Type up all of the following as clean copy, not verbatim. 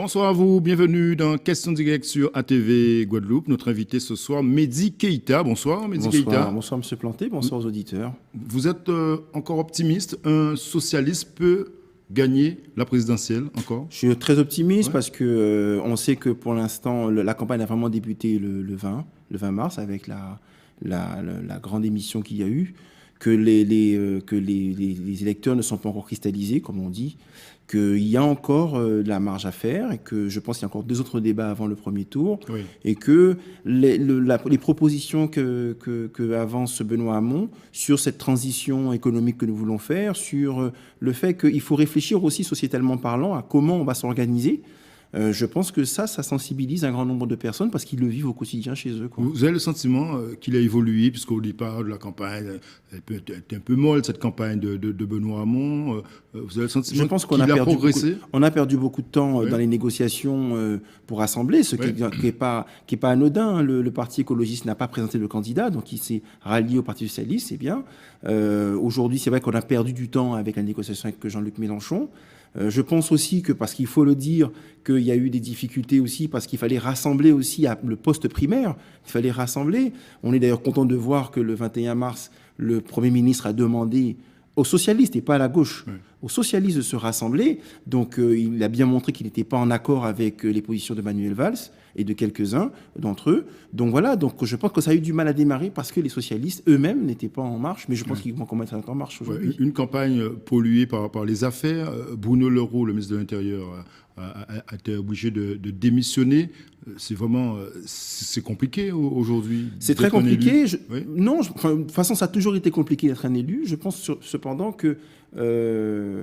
Bonsoir à vous, bienvenue dans Question Directe sur ATV Guadeloupe. Notre invité ce soir, Mehdi Keïta. Bonsoir Mehdi Keïta. Bonsoir Monsieur Planté, bonsoir aux auditeurs. Vous êtes encore optimiste? Un socialiste peut gagner la présidentielle encore? Je suis très optimiste parce que on sait que pour l'instant, la campagne a vraiment débuté le 20 mars avec la grande émission qu'il y a eu, que les électeurs ne sont pas encore cristallisés, comme on dit, qu'il y a encore de la marge à faire et que je pense qu'il y a encore 2 autres débats avant le premier tour et que les propositions que avance Benoît Hamon sur cette transition économique que nous voulons faire, sur le fait qu'il faut réfléchir aussi sociétalement parlant à comment on va s'organiser. Je pense que ça sensibilise un grand nombre de personnes parce qu'ils le vivent au quotidien chez eux. Vous avez le sentiment qu'il a évolué, puisqu'au départ de la campagne, elle peut être un peu molle, cette campagne de Benoît Hamon. Vous avez le sentiment qu'il a progressé? On a perdu beaucoup de temps dans les négociations pour rassembler, ce qui n'est pas anodin. Le Parti écologiste n'a pas présenté le candidat, donc il s'est rallié au Parti socialiste, c'est bien. Aujourd'hui, c'est vrai qu'on a perdu du temps avec la négociation avec Jean-Luc Mélenchon. Je pense aussi que, parce qu'il faut le dire, qu'il y a eu des difficultés aussi, parce qu'il fallait rassembler aussi le poste primaire. Il fallait rassembler. On est d'ailleurs content de voir que le 21 mars, le Premier ministre a demandé aux socialistes, et pas à la gauche, aux socialistes de se rassembler. Donc il a bien montré qu'il n'était pas en accord avec les positions de Manuel Valls et de quelques-uns d'entre eux. Donc voilà, donc je pense que ça a eu du mal à démarrer parce que les socialistes eux-mêmes n'étaient pas en marche, mais je pense qu'ils vont commencer à être en marche aujourd'hui. Une campagne polluée par les affaires. Bruno Le Roux, le ministre de l'Intérieur, a été obligé de démissionner. C'est vraiment c'est compliqué aujourd'hui. C'est très compliqué. Non, de toute façon, ça a toujours été compliqué d'être un élu. Je pense cependant que,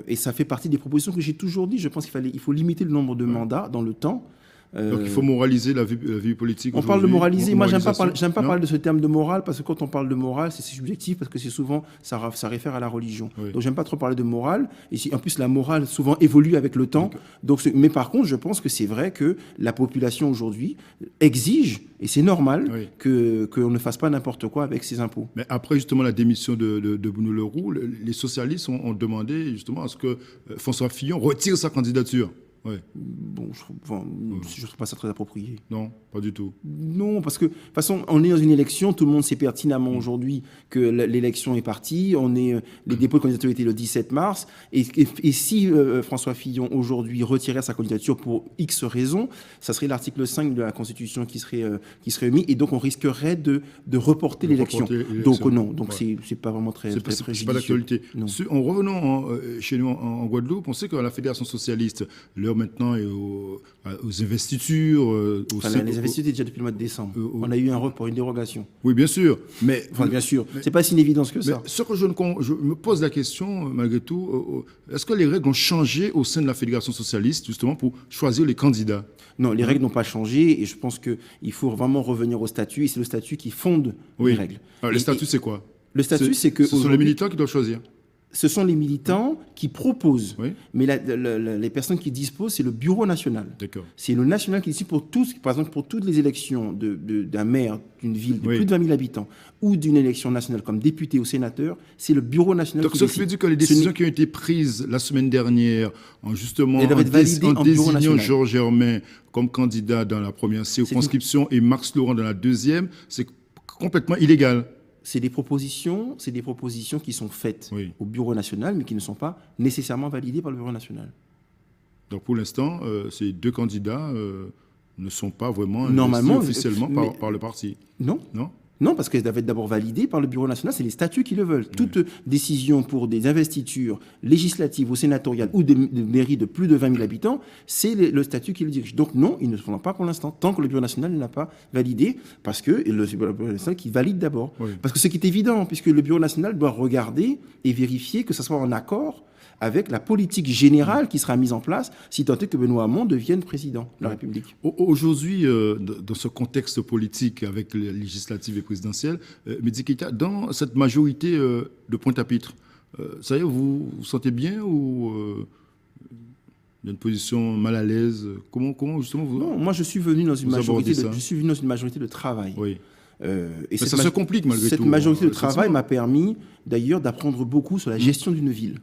et ça fait partie des propositions que j'ai toujours dit, je pense qu'il faut limiter le nombre de mandats dans le temps. Donc il faut moraliser la vie politique. On parle de moraliser. Moi, j'aime pas parler de ce terme de morale parce que quand on parle de morale, c'est subjectif parce que c'est souvent ça réfère à la religion. Donc j'aime pas trop parler de morale. Et en plus, la morale souvent évolue avec le temps. Donc, mais par contre, je pense que c'est vrai que la population aujourd'hui exige, et c'est normal, qu'on ne fasse pas n'importe quoi avec ses impôts. Mais après justement la démission de Bruno Le Roux, les socialistes ont demandé justement à ce que François Fillon retire sa candidature. Bon, je ne trouve pas ça très approprié. Non, pas du tout. Non, parce que de toute façon, on est dans une élection, tout le monde sait pertinemment aujourd'hui que l'élection est partie. Les dépôts de candidature étaient le 17 mars. Et si François Fillon aujourd'hui retirait sa candidature pour X raisons, ça serait l'article 5 de la Constitution qui serait mis. Et donc, on risquerait de reporter l'élection. Donc, non. Donc, c'est pas vraiment très judicieux. C'est pas d'actualité. En revenant chez nous en Guadeloupe, on sait que la Fédération socialiste, maintenant et aux investitures. Les investitures étaient déjà depuis le mois de décembre. On a eu un vote pour une dérogation. Oui, bien sûr. Bien sûr. C'est pas si une évidence que ça. Ce que je me pose la question, malgré tout, est-ce que les règles ont changé au sein de la Fédération socialiste, justement, pour choisir les candidats? Non, les règles n'ont pas changé et je pense qu'il faut vraiment revenir au statut et c'est le statut qui fonde les règles. Alors, le statut, c'est quoi? Le statut, c'est que... Ce sont les militants qui doivent choisir. Ce sont les militants qui proposent. Mais les personnes qui disposent, c'est le bureau national. C'est le national qui décide pour tous, par exemple pour toutes les élections d'un maire d'une ville de plus de 20 000 habitants ou d'une élection nationale comme député ou sénateur, c'est le bureau national qui décide. Donc, ça veut dire que les décisions qui ont été prises la semaine dernière, en désignant Georges Germain comme candidat dans la première circonscription et Max Laurent dans la deuxième, c'est complètement illégal. C'est des propositions qui sont faites au Bureau national, mais qui ne sont pas nécessairement validées par le Bureau national. Donc pour l'instant, ces 2 candidats ne sont pas vraiment normalement officiellement par le parti. Non, parce qu'elles doivent être d'abord validées par le Bureau national, c'est les statuts qui le veulent. Toute décision pour des investitures législatives ou sénatoriales ou des mairies de plus de 20 000 habitants, c'est le statut qui le dirige. Donc non, ils ne se font pas pour l'instant, tant que le Bureau national ne l'a pas validé, parce que le Bureau national qui valide d'abord. Parce que ce qui est évident, puisque le Bureau national doit regarder et vérifier que ça soit en accord avec la politique générale qui sera mise en place si tant est que Benoît Hamon devienne président de la République. Aujourd'hui, dans ce contexte politique avec les législatives et présidentielles, Mehdi Keïta, dans cette majorité de Pointe-à-Pitre, ça y est, vous vous sentez bien ou il y a une position mal à l'aise? Comment justement vous... Non, moi je suis venu dans une majorité de travail. Et ça se complique malgré tout. Cette majorité de travail m'a permis d'ailleurs d'apprendre beaucoup sur la gestion d'une ville.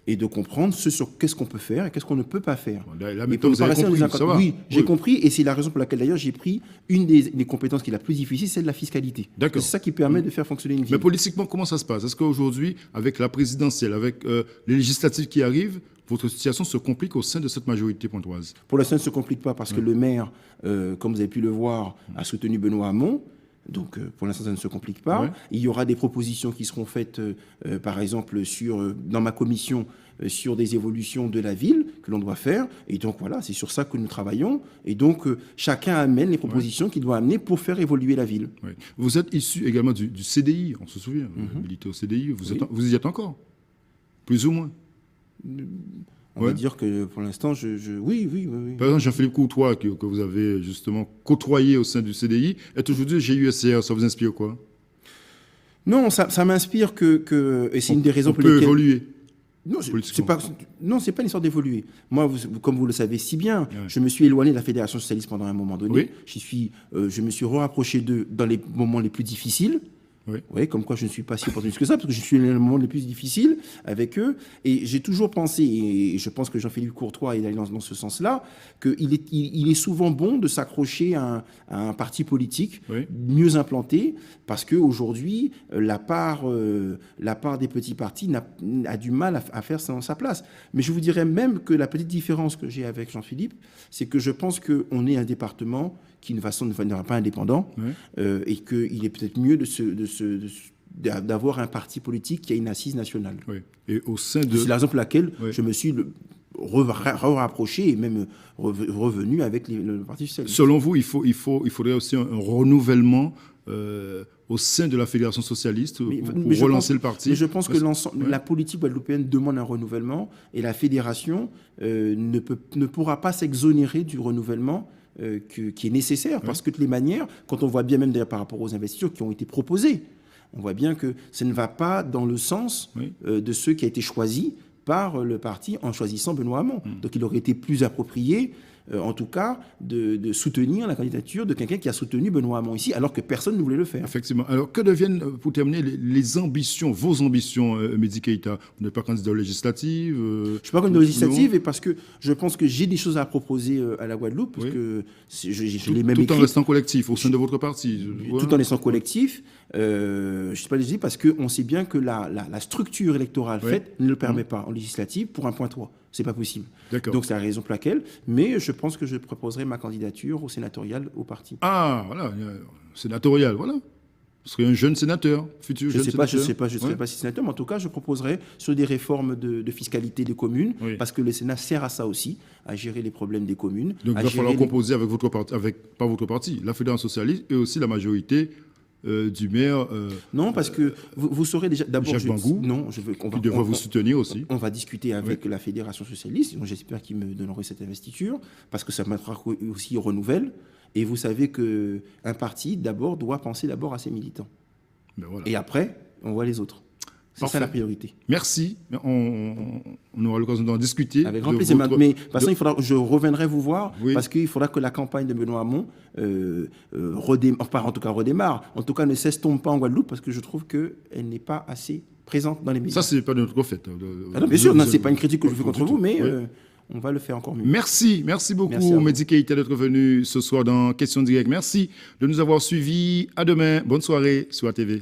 et de comprendre qu'est-ce qu'on peut faire et qu'est-ce qu'on ne peut pas faire. Bon, là, Et pour vous avez compris, ça va. Oui, j'ai Oui. compris, et c'est la raison pour laquelle d'ailleurs j'ai pris une des compétences qui est la plus difficile, c'est de la fiscalité. D'accord. C'est ça qui permet de faire fonctionner une ville. Mais politiquement, comment ça se passe? Est-ce qu'aujourd'hui, avec la présidentielle, avec les législatives qui arrivent, votre situation se complique au sein de cette majorité pontoise? Pour l'instant, ça ne se complique pas parce que le maire, comme vous avez pu le voir, a soutenu Benoît Hamon. Donc, pour l'instant, ça ne se complique pas. Ouais. Il y aura des propositions qui seront faites, par exemple, dans ma commission, sur des évolutions de la ville que l'on doit faire. Et donc, voilà, c'est sur ça que nous travaillons. Et donc, chacun amène les propositions qu'il doit amener pour faire évoluer la ville. Oui. Vous êtes issu également du CDI, on se souvient. Vous militez au CDI, vous y êtes encore? Plus ou moins? On va dire que pour l'instant, oui. Par exemple, Jean-Philippe Courtois, que vous avez justement côtoyé au sein du CDI, est aujourd'hui GUSCR. Ça vous inspire quoi? Non, ça m'inspire et c'est une des raisons on pour peut lesquelles... évoluer. Non, c'est pas une histoire d'évoluer. Moi, comme vous le savez si bien, Ouais. je me suis éloigné de la Fédération socialiste pendant un moment donné. Oui. Je me suis rapproché d'eux dans les moments les plus difficiles. Oui. Oui, comme quoi je ne suis pas si opportuniste que ça, parce que je suis dans les moments les plus difficiles avec eux. Et j'ai toujours pensé, et je pense que Jean-Philippe Courtois est allé dans ce sens-là, qu'il il est souvent bon de s'accrocher à un parti politique mieux implanté, parce qu'aujourd'hui, la part des petits partis a du mal à faire sa place. Mais je vous dirais même que la petite différence que j'ai avec Jean-Philippe, c'est que je pense qu'on est un département qui ne sera pas indépendant, et qu'il est peut-être mieux d'avoir un parti politique qui a une assise nationale. Oui. Et au sein de... C'est la raison pour laquelle je me suis rapproché et même revenu avec le Parti socialiste. Selon vous, il faudrait aussi un renouvellement au sein de la Fédération socialiste pour relancer le parti. Mais je pense que la politique guadeloupéenne demande un renouvellement et la fédération ne pourra pas s'exonérer du renouvellement qui est nécessaire, parce que de toutes les manières, quand on voit bien même d'ailleurs par rapport aux investitures qui ont été proposées, on voit bien que ça ne va pas dans le sens de ceux qui a été choisi par le parti en choisissant Benoît Hamon. Donc il aurait été plus approprié, en tout cas, de soutenir la candidature de quelqu'un qui a soutenu Benoît Hamon ici, alors que personne ne voulait le faire. Effectivement. Alors, que deviennent, pour terminer, les ambitions, vos ambitions, Mehdi Keïta? Vous n'êtes pas candidat aux législatives? Je ne suis pas candidat aux législatives, et parce que je pense que j'ai des choses à proposer à la Guadeloupe, parce que je l'ai même écrit. Tout en restant collectif, au sein de votre parti. Tout en restant collectif. Je ne suis pas législatif parce qu'on sait bien que la structure électorale faite ne le permet pas en législative pour un point 3. C'est pas possible. Donc c'est la raison pour laquelle. Mais je pense que je proposerai ma candidature au sénatorial au parti. Ah, voilà, sénatorial, voilà. Ce serait un jeune sénateur, futur jeune sénateur. Je ne serai pas si sénateur, mais en tout cas, je proposerai sur des réformes de fiscalité des communes, parce que le Sénat sert à ça aussi, à gérer les problèmes des communes. Donc il va falloir composer avec votre parti, pas votre parti, la Fédération socialiste et aussi la majorité du maire. Non, parce que vous saurez déjà. D'abord, Jacques Bangou, qui devrait vous soutenir aussi. On va discuter avec la Fédération socialiste, dont j'espère qu'ils me donneront cette investiture, parce que ça mettra aussi au renouvelle. Et vous savez qu'un parti, d'abord, doit penser d'abord à ses militants. Ben voilà. Et après, on voit les autres. C'est ça la priorité. Merci. On aura l'occasion d'en discuter. Avec grand plaisir. Mais de toute façon, je reviendrai vous voir, parce qu'il faudra que la campagne de Benoît Hamon redémarre. En tout cas, ne s'estompe pas en Guadeloupe, parce que je trouve qu'elle n'est pas assez présente dans les médias. Ça, c'est pas de notre fait. Non, bien sûr, ce n'est pas une critique que je fais contre vous, mais on va le faire encore mieux. Merci beaucoup, Mehdi Keïta, d'être venu ce soir dans Question Directe. Merci de nous avoir suivis. À demain. Bonne soirée sur ATV.